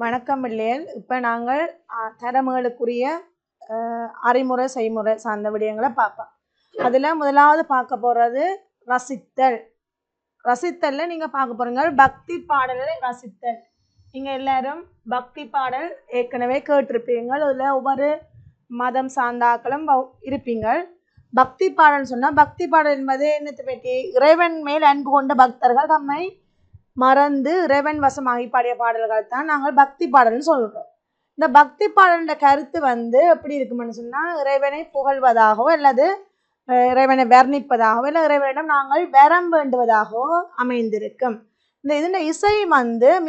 வணக்கம் பிள்ளைகள். இப்போ நாங்கள் தரமேளுக்குரிய அறிமுறை செய்முறை சார்ந்த விடயங்களை பார்ப்போம். அதில் முதலாவது பார்க்க போகிறது ரசித்தல். ரசித்தலில் நீங்கள் பார்க்க போகிறீங்க பக்தி பாடலை ரசித்தல். நீங்கள் எல்லாரும் பக்தி பாடல் ஏற்கனவே கேட்டிருப்பீங்க. அதில் ஒவ்வொரு மதம் சார்ந்தாக்களும் இருப்பீங்க. பக்தி பாடல்னு சொன்னால் பக்தி பாடல் என்பது என்னத்தை பற்றி? இறைவன் மேல் அன்பு கொண்ட பக்தர்கள் தம்மை மறந்து இறைவன் வசமாகி பாடிய பாடல்கள் தான் நாங்கள் பக்தி பாடல்னு சொல்கிறோம். இந்த பக்தி பாடல்ன்ற கருத்து எப்படி இருக்குமென்னு சொன்னால், இறைவனை புகழ்வதாகவோ அல்லது இறைவனை வர்ணிப்பதாகவோ இல்லை இறைவனிடம் நாங்கள் வரம் வேண்டுவதாகவோ அமைந்திருக்கும். இந்த இசை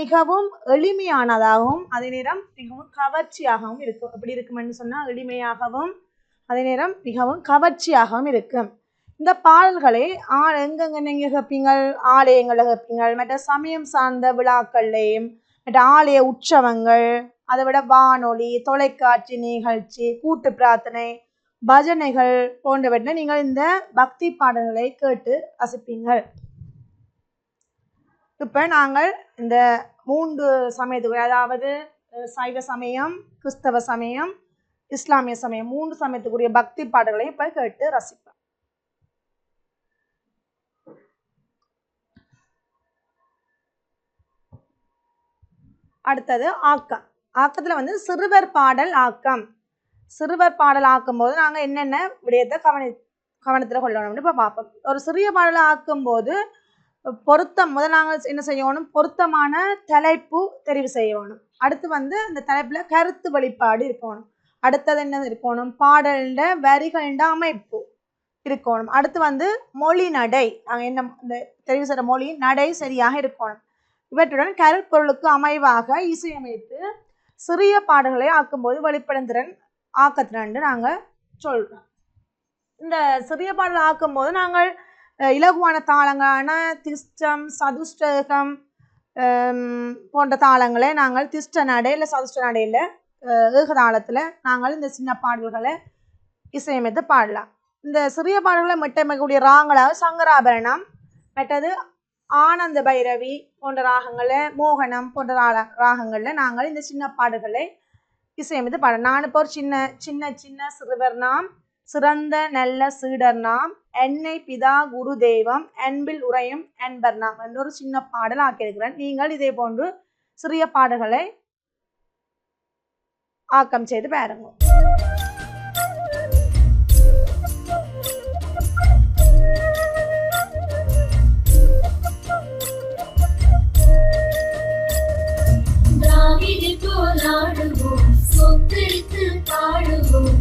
மிகவும் எளிமையானதாகவும் அதே நேரம் மிகவும் கவர்ச்சியாகவும் இருக்கும். எப்படி இருக்குமென்னு சொன்னால், எளிமையாகவும் அதே நேரம் மிகவும் கவர்ச்சியாகவும் இருக்கும். இந்த பாடல்களை எங்கெங்க நீங்கள் கேட்பீங்கள்? ஆலயங்களில் கேட்பீங்கள், மற்ற சமயம் சார்ந்த விழாக்கள்லையும், மற்ற ஆலய உற்சவங்கள், அதை விட வானொலி, தொலைக்காட்சி நிகழ்ச்சி, கூட்டு பிரார்த்தனை, பஜனைகள் போன்றவற்றில் நீங்கள் இந்த பக்தி பாடல்களை கேட்டு ரசிப்பீங்கள். இப்போ நாங்கள் இந்த 3 சமயத்துக்கு, அதாவது சைவ சமயம், கிறிஸ்தவ சமயம், இஸ்லாமிய சமயம், 3 சமயத்துக்குரிய பக்தி பாடல்களை இப்போ கேட்டு ரசிப்போம். அடுத்தது ஆக்கம். ஆக்கத்தில் சிறுவர் பாடல் ஆக்கம். சிறுவர் பாடல் ஆக்கும் போது நாங்கள் என்னென்ன விடயத்தை கவனத்தில் கொள்ளணும்னு இப்போ பார்ப்போம். ஒரு சிறிய பாடலை ஆக்கும்போது முதல் நாங்கள் என்ன செய்யணும்? பொருத்தமான தலைப்பு தெரிவு செய்யணும். அடுத்து அந்த தலைப்பில் கருத்து வெளிப்பாடு இருக்கணும். அடுத்தது என்ன இருக்கணும்? பாடல்ட வரிகள அமைப்பு இருக்கணும். அடுத்து மொழி நடை, நாங்கள் என்ன இந்த தெரிவு செய்கிற மொழி நடை சரியாக இருக்கணும். இவற்றுடன் கருப்பொருளுக்கு அமைவாக இசையமைத்து சிறிய பாடல்களை ஆக்கும்போது வெளிப்படும் திறன் ஆக்கத்திறன் நாங்கள் சொல்கிறோம். இந்த சிறிய பாடல் ஆக்கும்போது நாங்கள் இலகுவான தாளங்களான திஷ்டம், சதுஷ்டகம் போன்ற தாளங்களை நாங்கள் திஷ்ட நடை இல்லை சதுஷ்ட நடையில் ஏகதாளத்தில் நாங்கள் இந்த சின்ன பாடல்களை இசையமைத்து பாடலாம். இந்த சிறிய பாடல்களை மீட்டமைக்கக்கூடிய ராகங்களாக சங்கராபரணம், மற்றது ஆனந்த பைரவி போன்ற ராகங்களில், மோகனம் போன்ற ராகங்களில் நாங்கள் இந்த சின்ன பாடல்களை இசையமைத்து பாடலாம். நான் இப்போ ஒரு சின்ன சிறுவர் நாம், சிறந்த நல்ல சீடர் நாம், என்னை பிதா குரு தெய்வம், அன்பில் உரையும் அன்பர் நாம் என்ற ஒரு சின்ன பாடல் ஆக்கியிருக்கிறேன். நீங்கள் இதே போன்று சிறிய பாடல்களை ஆக்கம் செய்து பாருங்க. போலாடுவோம், சொத்தெடுத்து பாடுவோம்,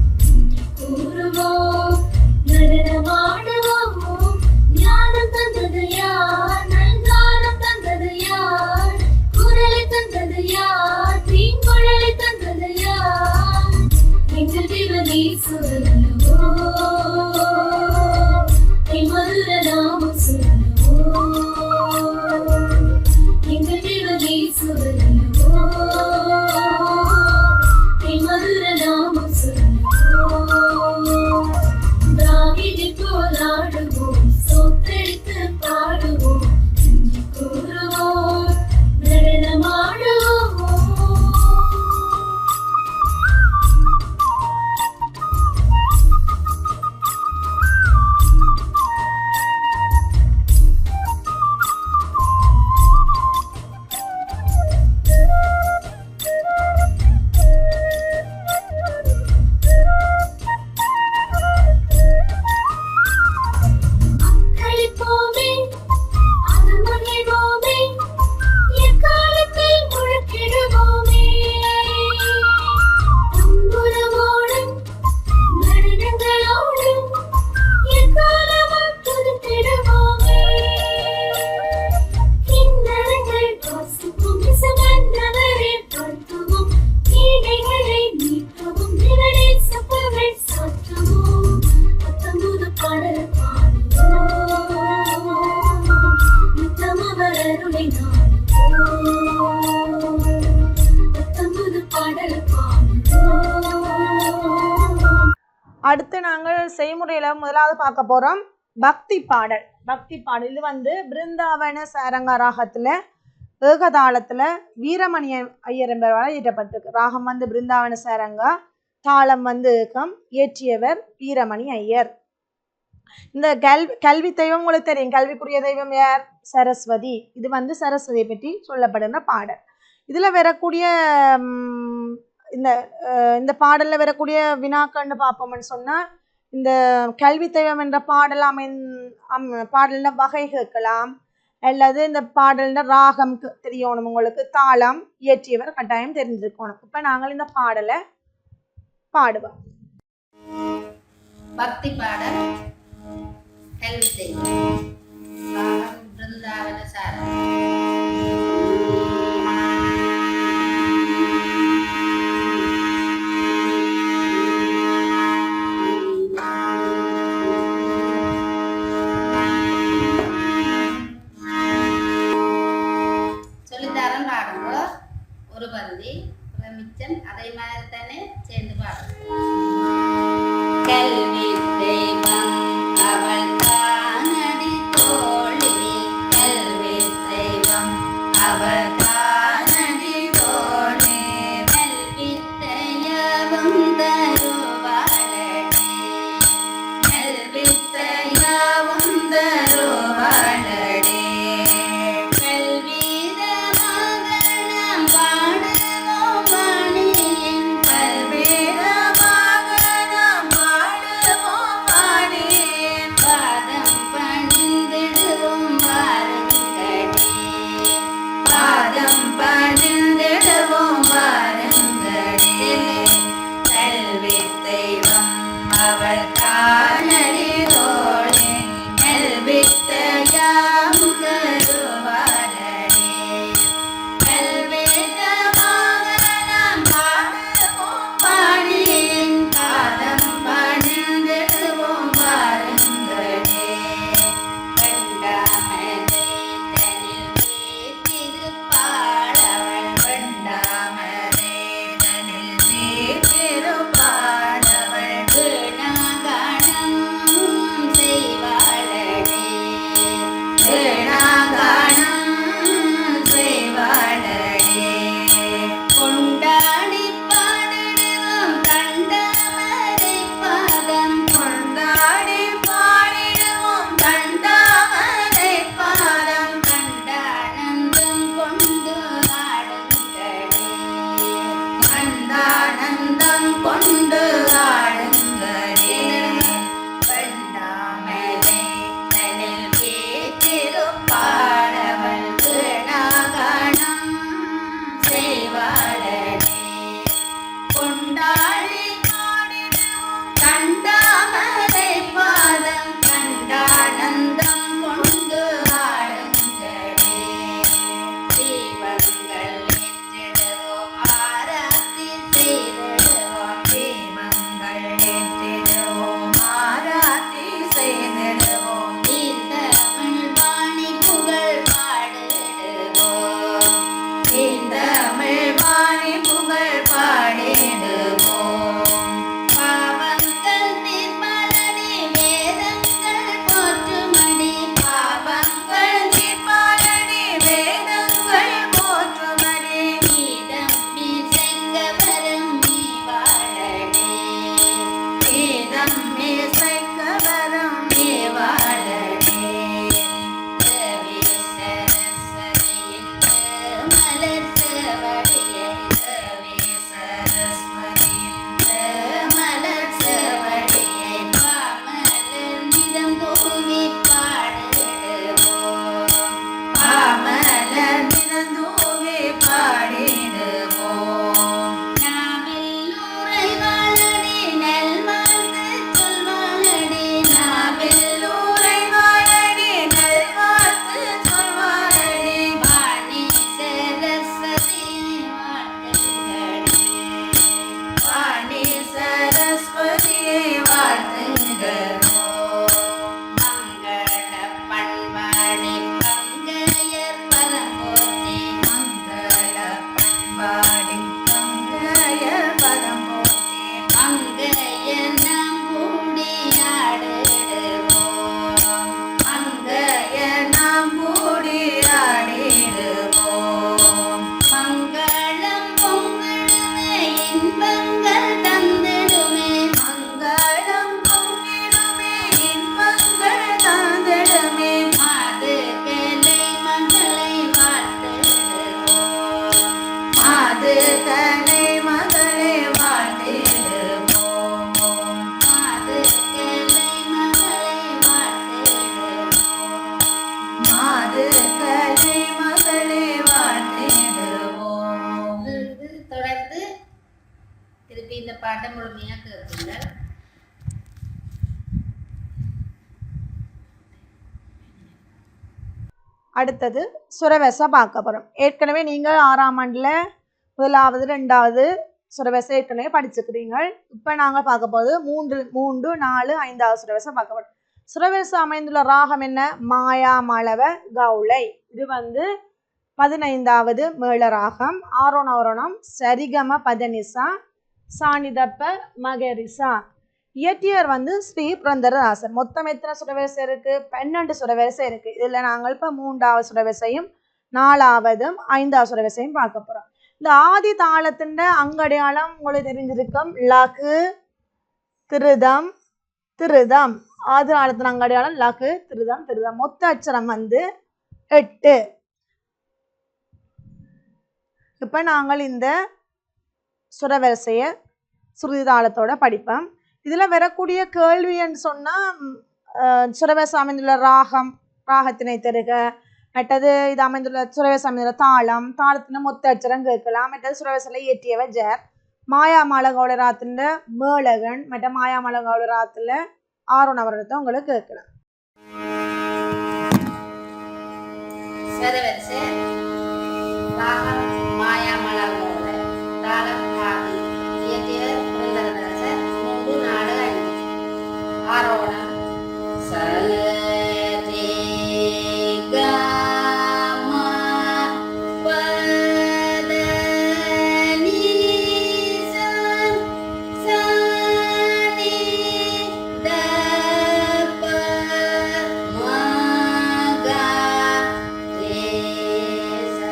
கூறுவோம், நடனமாடுவோம். ஞானம் தந்தது யார்? நல்கானம் தந்தது யார்? குரலை தந்தது யார்? தீங்குழலை தந்தது யார்? எங்கள் தேவனேஸ்வரல்லவோ, என் மதுர நாமம் சொல்லவோ, எங்கள் தேவனேஸ்வரல்லவோ, போலாடுவோம், சொத்தெடுத்து பாடுவோம், கூறுவோம், நடனமாடுவோம். அடுத்து நாங்கள் செய்முறையில் முதலாவது பார்க்க போகிறோம் பக்தி பாடல். பக்தி பாடல் இது பிருந்தாவன சாரங்க ராகத்தில் ஏகதாளத்துல வீரமணி ஐயர் என்பவரால் இயற்றப்பட்டிருக்கு. ராகம் வந்து பிருந்தாவன சாரங்கா, தாளம் வந்து ஏகம், இயற்றியவர் வீரமணி ஐயர். இந்த கல்வி தெய்வம் உங்களுக்கு தெரியும். கல்விக்குரிய தெய்வம் யார்? சரஸ்வதி. இது வந்து சரஸ்வதியை பற்றி சொல்லப்படுகிற பாடல். இதுல வரக்கூடிய இந்த இந்த பாடல்ல வரக்கூடிய வினாக்கள்னு பார்ப்போம்னு சொன்னா, இந்த கல்வி தெய்வம் என்ற பாடல் பாடல்ல வகை கேட்கலாம், அல்லது இந்த பாடல்ல ராகம் தெரியணும் உங்களுக்கு, தாளம் இயற்றியவர் கட்டாயம் தெரிஞ்சிருக்கணும். இப்ப நாங்கள் இந்த பாடலை பாடுவோம். பக்தி பாடல் கல்வி தெய்வம் ராகம் பிருந்தாவன சாரம். சொல்லித்தரம் பாடுங்க ஒரு பந்தி, மிச்சம் அதே மாதிரி தானே சேர்ந்து பாடுங்க. கல்வி தெய்வம் அவள் தானடி தோழி, கல்வி தெய்வம் அவள் தானடி தோழி, கல்வி தெய்வம் தருவாளடி, கல்வி தெய்வம் தருவாளடி, கல்வீதமாக நாம் பாடுவோம் மணியின், கல்வீதமாக நாம் பாடுவோம் மணியின், பாட்டை முழுமையாக கேட்குங்கள். அடுத்தது சுரவெசை பார்க்க போகிறோம். ஏற்கனவே நீங்கள் 6ஆம் ஆண்டில் 1வது 2வது சுரவெசை ஏற்கனவே படிச்சுக்கிறீங்க. இப்போ நாங்கள் பார்க்க போகிறது 3, 4, 5வது சுரவெசை பார்க்க போகிறோம். சுரவெசை அமைந்துள்ள ராகம் என்ன? மாயாமளவ கௌளை. இது 15வது மேள ராகம். ஆரோணவரணம் சரிகம பதனிசா சானிதப்ப மகரிசா. இயற்றியர் ஸ்ரீ புரந்தரதாசர். மொத்தம் எத்தனை சுரவரிசை இருக்கு? 12 சுரவரிசை இருக்கு. இதுல நாங்கள் இப்ப 3வது சுரவரிசையும் 4வதும் 5வது சுரவரிசையும் பார்க்க போறோம். இந்த ஆதி தாளத்தின் அங்கடையாளம் உங்களுக்கு தெரிஞ்சிருக்கும். லகு திருதம் திருதம். ஆதி தாளத்தின் அங்கடையாளம் லகு திருதம் திருதம். மொத்த அச்சரம் 8. இப்ப நாங்கள் இந்த சுரவரிசைய சுருதிதாளத்தோட படிப்போம். இதில் வரக்கூடிய கேள்வின்னு சொன்னால் சுரவரிசை அமைந்துள்ள ராகத்தினை தருக, மற்றது இது அமைந்துள்ள சுரவரிசை அமைந்துள்ள தாளம், தாளத்தின் மொத்த அச்சரம் கேட்கலாம். மற்றது சுரவரிசையில் இயற்றியவர் ஜர். மாயாமள கௌளை ராகத்தின் மேளகன், மற்ற மாயாமள கௌளை ராகத்தில் ஆரோணவரணத்தை உங்களுக்கு கேட்கலாம். சுரவரிசை ராகம் மாயாமள கௌளை, தாளம் ஆதி, இயற்றியவர் புரந்தரதாசர். 3, 4, 5. ஆரோணம் சரி க ம ப த நி சா சா நி த ப ம க ரே சா.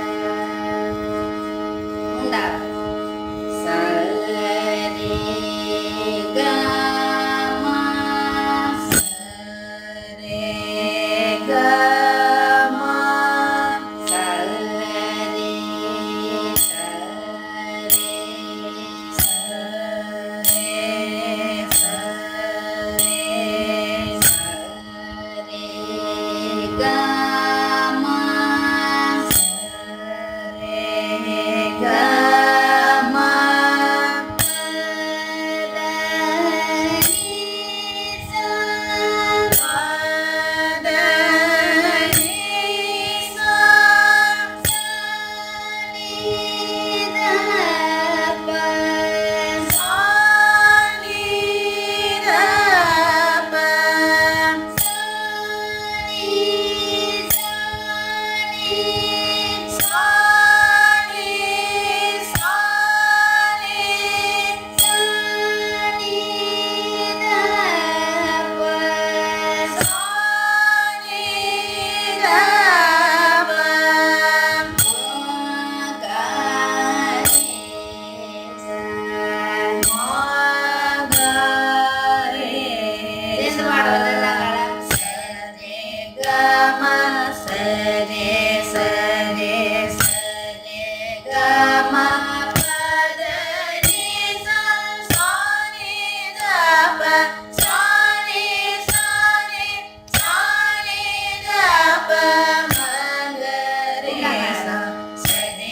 சரி க ம சரி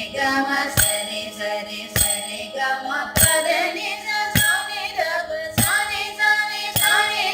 க ம சரி சரி சரி சரி சரி க ம சரி க ம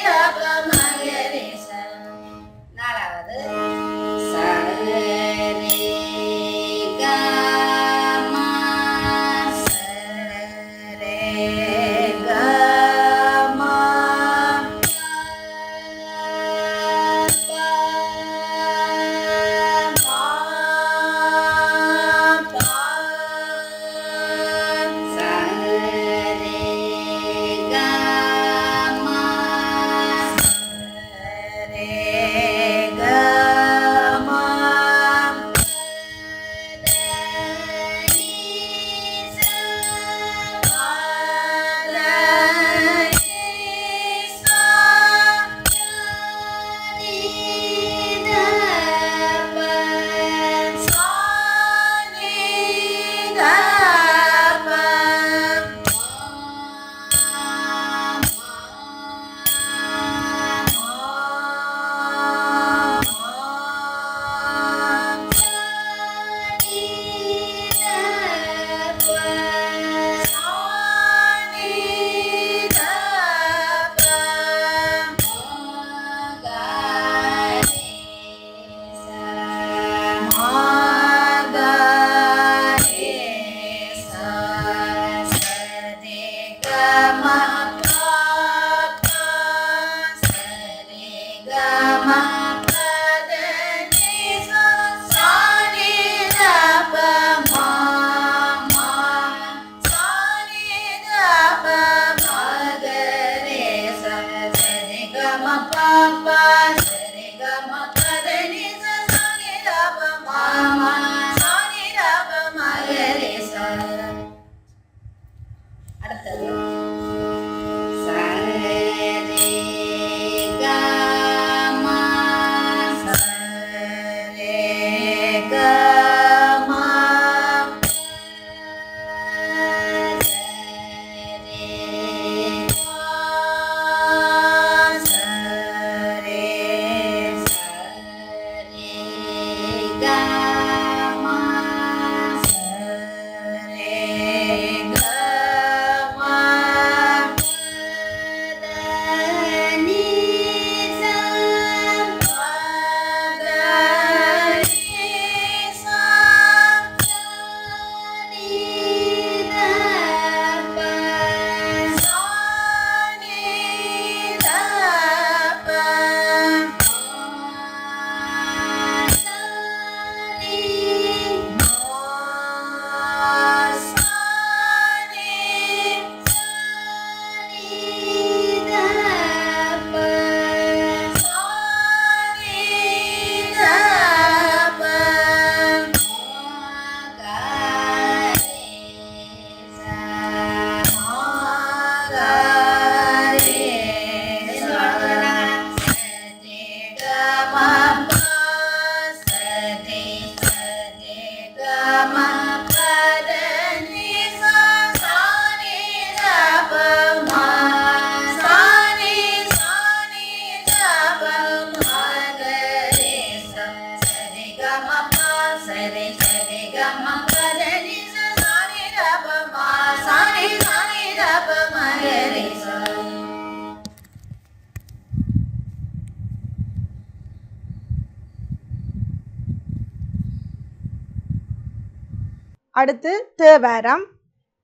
அடுத்து தேவாரம்.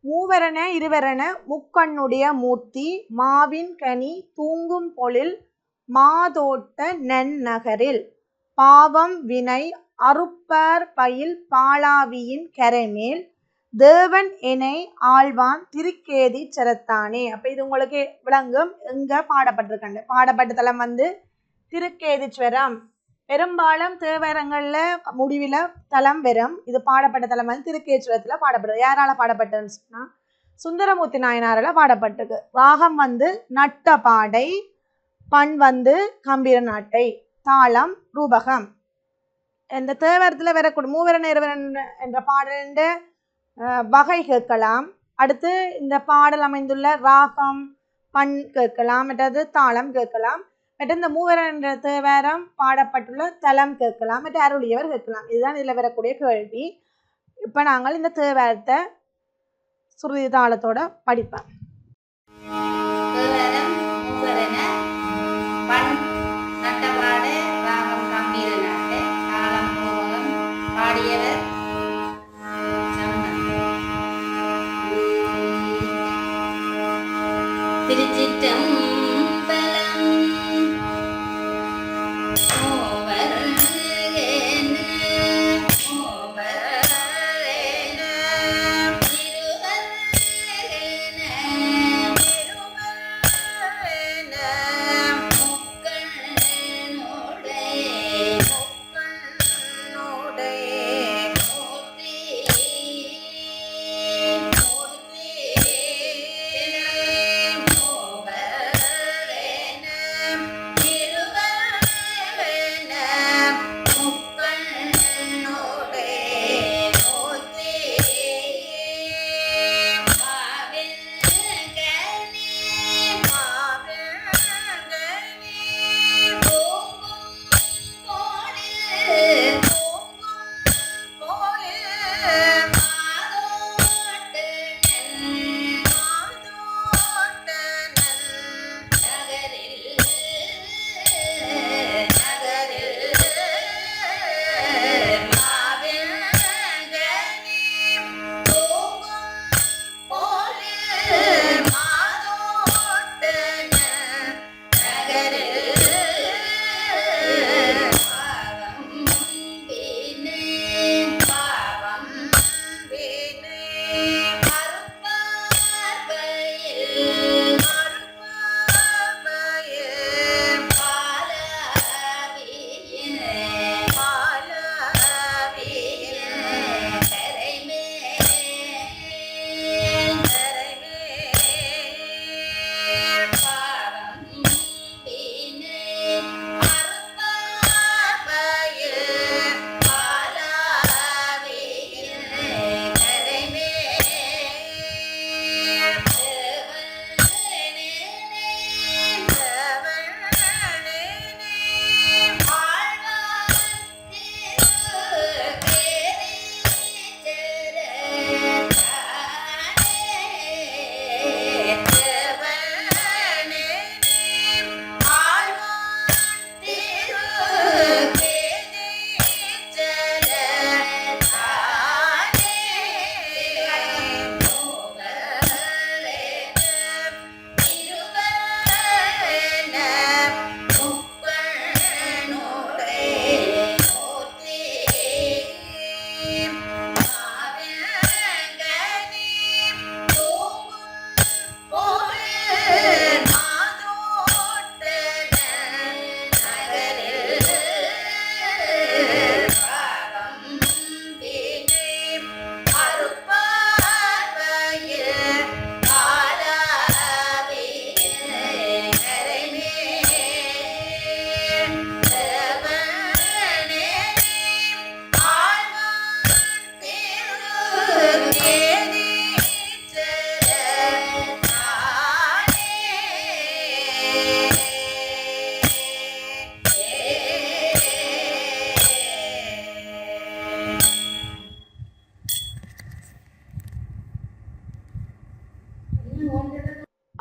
மூவரென இருவரென முக்கண்ணுடைய மூர்த்தி மாவின் கனி தூங்கும் பொழில் மாதோட்ட நன்னகரில் பாவம் வினை அறுப்பர் பயில் பாலாவியின் கரைமேல் தேவன் எனை ஆழ்வான் திருக்கேதி சரத்தானே. அப்ப இது உங்களுக்கு விளங்கும். எங்க பாடப்பட்டிருக்காங்க? பாடப்பட்ட தலம் வந்து திருக்கேதீஸ்வரம். பெரும்பாலும் தேவாரங்கள்ல முடிவில் தலம் வரும். இது பாடப்பட்ட தலம் வந்து திருக்கேதீஸ்வரத்துல பாடப்படுது. யாரால பாடப்பட்டதுன்னு சொன்னா சுந்தரமூர்த்தி நாயனாரால பாடப்பட்டிருக்கு. ராகம் வந்து நட்ட பாடை, பண் வந்து கம்பீர நாட்டை, தாளம் ரூபகம். இந்த தேவாரத்துல வரக்கூடிய மூவரன் இருவரன் என்ற பாடலின் வகை கேட்கலாம். அடுத்து இந்த பாடல் அமைந்துள்ள ராகம், பண் கேட்கலாம், மற்றது தாளம் கேட்கலாம், மற்ற இந்த மூவரன் என்ற தேவாரம் பாடப்பட்டுள்ள தலம் கேட்கலாம், மற்ற அருளியவர் கேட்கலாம். இதுதான் இதில் வரக்கூடிய கேள்வி. இப்போ நாங்கள் இந்த தேவாரத்தை சுருதி தாளத்தோட படிப்போம். தேவாரம் மூவரென, பண் நட்டபாடு, ராகம் கம்பீர நாட்டு, தாளம் ரூபகம். பாடியவர் திருச்சிற்றம்பலம். மூவரென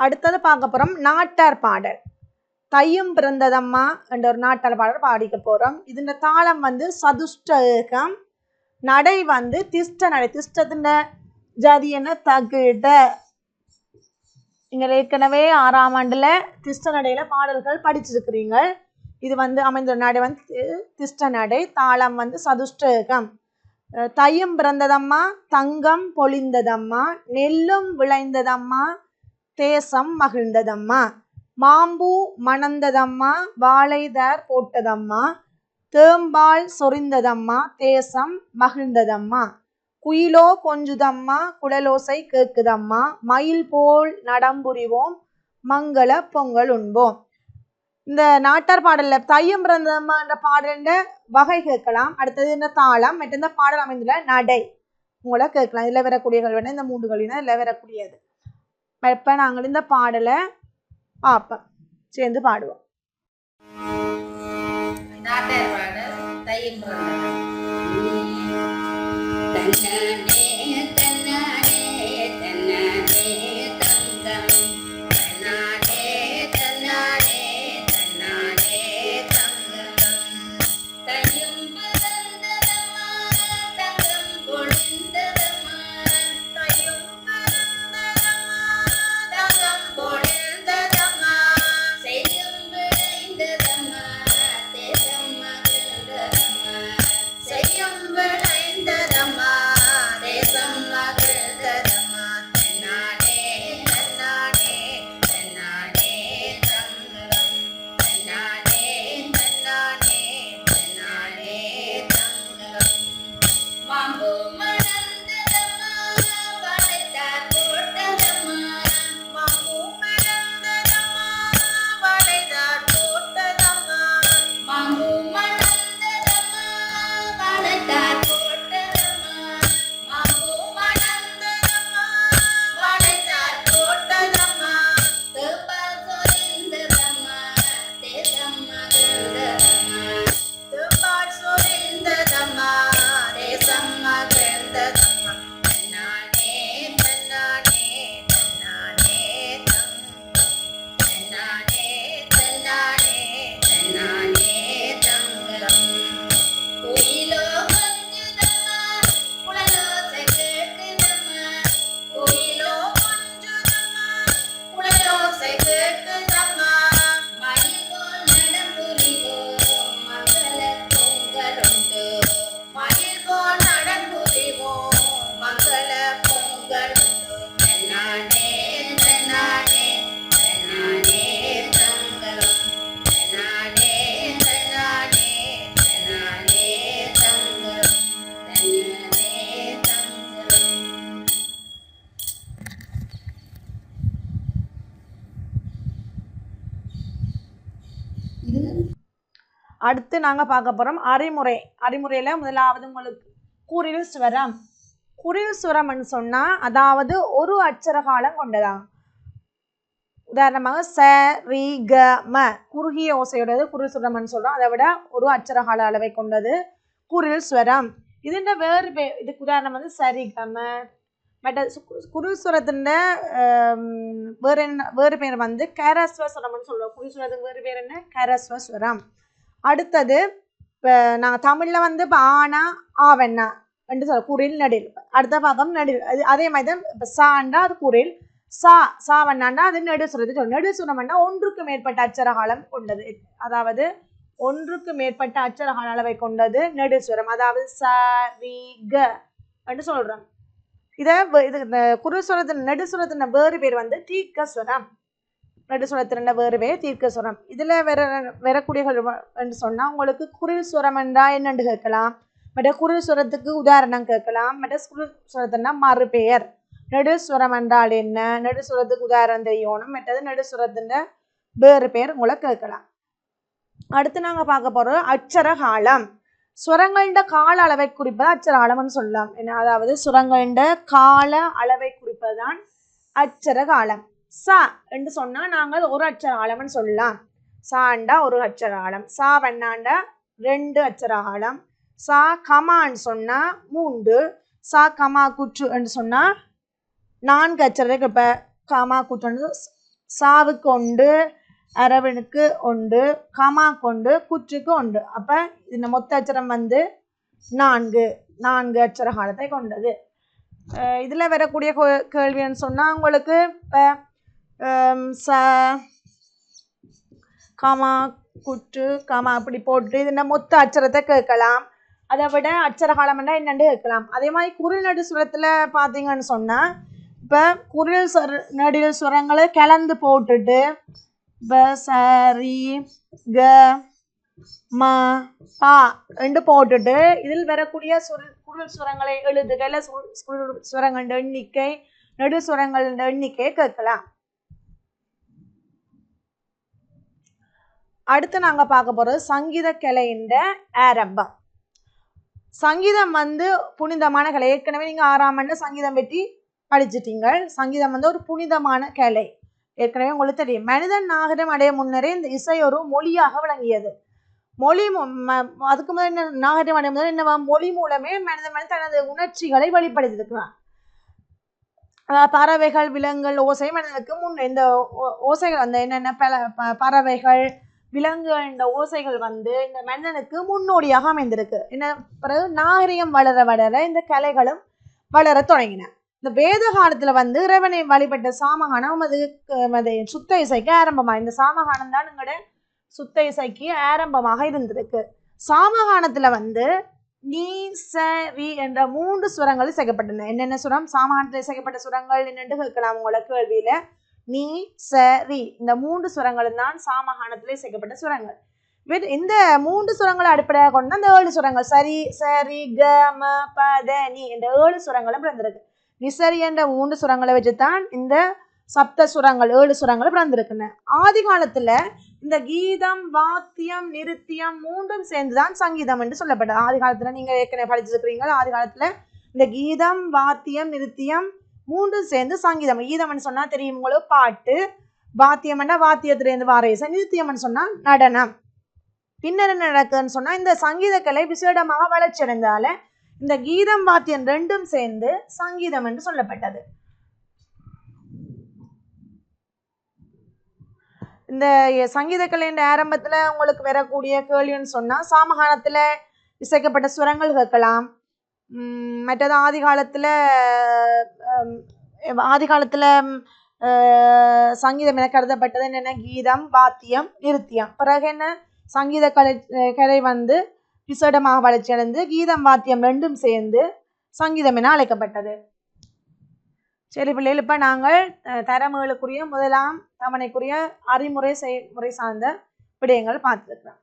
அடுத்தது பார்க்க போறோம் நாட்டார் பாடல். தையும் பிறந்ததம்மா என்ற ஒரு நாட்டார் பாடல் பாடிக்க போறோம். இதுன்ற தாளம் வந்து சதுஷ்ட ஏகம், நடை வந்து திஷ்ட நடை. திஷ்டத்தின் ஜாதி என்ன? தகிட. நீங்கள் ஏற்கனவே 6ஆம் ஆண்டுல திஷ்ட நடையில பாடல்கள் படிச்சிருக்கிறீங்க. இது வந்து அமைந்த நடை வந்து திஷ்ட நடை. தாளம் வந்து சதுஷ்டகம். தையும் பிறந்ததம்மா, தங்கம் பொழிந்ததம்மா, நெல்லும் விளைந்ததம்மா, தேசம் மகிழ்ந்ததம்மா, மாம்பூ மணந்ததம்மா, வாழைதார் போட்டதம்மா, தேம்பால் சொரிந்ததம்மா, தேசம் மகிழ்ந்ததம்மா, குயிலோ கொஞ்சுதம்மா, குழலோசை கேக்குதம்மா, மயில் போல் நடம்புரிவோம், மங்கள பொங்கல் உண்போம். இந்த நாட்டார் பாடல்ல தையம் பிறந்ததம்மா என்ற பாடல்ல வகை கேட்கலாம். அடுத்தது இந்த தாளம், மற்ற இந்த பாடல் அமைந்துள்ள நடை உங்களை கேட்கலாம். இதில் வரக்கூடிய கல்வினா இந்த 3 கல்வி தான் இதில் வரக்கூடியது. இப்போ நாங்கள் இந்த பாடலை பார்ப்போம், சேர்ந்து பாடுவோம். நாட்டார் பாடல் தையும் பிறந்ததம்மா. அடுத்து நாங்கள் பார்க்க போகிறோம் அறிமுறை. அறிமுறையில் முதலாவது உங்களுக்கு குறில் ஸ்வரம். குறில் ஸ்வரம்னு சொன்னால் அதாவது ஒரு அச்சர காலம் கொண்டதா. உதாரணமாக ச ரி க ம குறுகிய ஓசையுடையது குறில் ஸ்வரம்னு சொல்கிறோம். அதை விட ஒரு அச்சர கால அளவை கொண்டது குறில் ஸ்வரம். இதுன்ற வேறு பேர், இதுக்கு உதாரணம் வந்து சரிகம. மற்ற குறில் ஸ்வரத்தின் வேறு பேர் வந்து கரஸ்வ ஸ்வரம்னு சொல்கிறோம். குறில் ஸ்வரத்துக்கு வேறு பேர் என்ன? கரஸ்வ ஸ்வரம். அடுத்தது இப்போ நாங்கள் தமிழில் வந்து இப்போ ஆனா ஆவண்ணா ரெண்டு சொல்ல குறில் நடில். அடுத்த பாகம் நடில். அதே மாதிரி தான் இப்போ சாண்டா அது குறில், சாவண்ணாண்டா அது நெடு சுரத்தை சொல்லும். நெடு சுரம்னா ஒன்றுக்கு மேற்பட்ட அச்சரகாலம் கொண்டது, அதாவது ஒன்றுக்கு மேற்பட்ட அச்சரகால அளவை கொண்டது நெடு சுரம், அதாவது ச ரி க என்று சொல்கிறோம். இதை இந்த குறில் சுரத்தின் நெடு சுரத்தின் வேறு பேர் வந்து தீர்க்க சுரம். நடுசுரத்தின வேறு பேர் தீர்க்க சுரம். இதில் வரக்கூடியகள் என்று சொன்னால் உங்களுக்கு குறில் சுரம் என்றால் என்னென்று கேட்கலாம். மற்ற குறில் சுரத்துக்கு உதாரணம் கேட்கலாம். மற்ற குறில் சுரத்தினா மறுபெயர். நெடுசுரம் என்றால் என்ன, நெடுசுரத்துக்கு உதாரணம் தெரியணும். மற்றது நெடுசுரத்தின் வேறு பேர் உங்களை கேட்கலாம். அடுத்து நாங்கள் பார்க்க போகிறோம் அச்சர காலம். சுரங்கள்ட கால அளவை குறிப்பது அச்சர காலம்னு சொல்லலாம். என்ன, அதாவது சுரங்கள்ட கால அளவை குறிப்பது தான் அச்சர காலம். சா என்று சொன்னால் நாங்கள் ஒரு அச்சர காலம்னு சொல்லலாம். சாண்டா ஒரு அச்சர காலம், சா வண்ணாண்டா 2 அச்சர காலம், சா கமான்னு சொன்னால் 3, சா கமா குற்று என்று சொன்னால் 4 அச்சரத்துக்கு. இப்போ கமா குற்று சாவுக்கு 1, அரவனுக்கு 1, கமா கொண்டு குற்றுக்கு 1. அப்போ இந்த மொத்த அச்சரம் வந்து 4. 4 அட்சர காலத்தை கொண்டது. இதில் வரக்கூடிய கேள்வின்னு சொன்னால் உங்களுக்கு இப்போ ச கமா குற்று கமா அப்படி போட்டு இந்த மொத்த அச்சரத்தை கேட்கலாம். அதை விட அச்சர காலம்னா என்னென்னு கேட்கலாம். அதே மாதிரி குரில் நடு சுரத்தில் பார்த்தீங்கன்னு சொன்னால் இப்போ குரில் நடுவில் சுரங்களை கலந்து போட்டுட்டு இப்போ சரி க ம பா ரெண்டு போட்டுட்டு இதில் வரக்கூடிய குரில் சுரங்களை எழுதுகையில் சுரங்கள் எண்ணிக்கை நடு சுரங்கள் எண்ணிக்கை கேட்கலாம். அடுத்து நாங்கள் பார்க்க போகிறது சங்கீத கலையின் ஆரம்பம். சங்கீதம் வந்து புனிதமான கலை. ஏற்கனவே நீங்கள் 6ஆம் ஆண்டு சங்கீதம் பற்றி படிச்சிட்டீங்க. சங்கீதம் வந்து ஒரு புனிதமான கலை. ஏற்கனவே உங்களுக்கு தெரியும். மனிதன் நாகரிகம் அடைய முன்னரே இந்த இசை ஒரு மொழியாக விளங்கியது. மொழி அதுக்கு முதல் என்ன நாகரிகம் அடைய முதல் என்ன மொழி மூலமே மனிதன் தனது உணர்ச்சிகளை வெளிப்படுத்திருக்கிறான். பறவைகள் விலங்குகள் ஓசை மனிதனுக்கு இந்த ஓசைகள் வந்து என்னென்ன பறவைகள் விலங்குகள் இந்த ஓசைகள் வந்து இந்த மனிதனுக்கு முன்னோடியாக அமைந்திருக்கு. என்ன பிறகு நாகரிகம் வளர வளர இந்த கலைகளும் வளர தொடங்கின. இந்த வேத காலத்தில் வந்து இறைவனை வழிபட்ட சாமகானம் அது சுத்த இசைக்கு ஆரம்பமாக. இந்த சாமகானம் தான் எங்களோட சுத்த இசைக்கு ஆரம்பமாக இருந்திருக்கு. சாமகானத்தில் வந்து நீ ச ரி என்ற 3 சுரங்கள் இசைக்கப்பட்டன. என்னென்ன சுரம்? சாமகானத்தில் இசைக்கப்பட்ட சுரங்கள் என்னென்று கேட்கலாம் உங்களோட கேள்வியில். நீ ச ரி இந்த 3 சுரங்களும் தான் சாமகானத்தில் இசைக்கப்பட்ட சுரங்கள். இந்த 3 சுரங்களை அடிப்படையாக கொண்டு அந்த 7 சுரங்கள் சரி சரி க ம ப த நீ என்ற 7 சுரங்களும் பிறந்திருக்கு. நிசரி என்ற 3 சுரங்களை வச்சுதான் இந்த சப்த சுரங்கள் 7 சுரங்கள் பிறந்திருக்குன்னு. ஆதி காலத்துல இந்த கீதம் வாத்தியம் நிருத்தியம் 3ம் சேர்ந்துதான் சங்கீதம் என்று சொல்லப்பட்டது. ஆதி காலத்துல நீங்க ஏற்கனவே படிச்சிருக்கிறீங்க. ஆதி காலத்துல இந்த கீதம் வாத்தியம் நிருத்தியம் 3ம் சேர்ந்து சங்கீதம். கீதம்னு சொன்னா தெரியும் உங்களுக்கு பாட்டு, வாத்தியம்னா வாத்தியத்திலேருந்து வார இசை, நிருத்தியம்னு சொன்னா நடனம். பின்னர் என்ன நடக்குதுன்னு சொன்னா இந்த சங்கீத கலை விசேடமாக வளர்ச்சி அடைந்தால இந்த கீதம் வாத்தியம் 2ம் சேர்ந்து சங்கீதம் என்று சொல்லப்பட்டது. இந்த சங்கீத கலையின் ஆரம்பத்தில் உங்களுக்கு வரக்கூடிய கேள்வின்னு சொன்னால் சாமகானத்தில் இசைக்கப்பட்ட சுரங்கள் கேட்கலாம். மற்றது ஆதி காலத்தில் சங்கீதம் என கருதப்பட்டது என்னென்ன? கீதம் வாத்தியம் நிருத்தியம். பிறகு என்ன சங்கீத கலை வந்து விசேடமாக வளர்ச்சி அடைந்து கீதம் வாத்தியம் 2ம் சேர்ந்து சங்கீதம் என அழைக்கப்பட்டது. சரி பிள்ளைகள், இப்போ நாங்கள் தரமேளுக்குரிய முதலாம் தவணைக்குரிய அறிமுறை செய்முறை சார்ந்த விடயங்கள் பார்த்துருக்கிறோம்.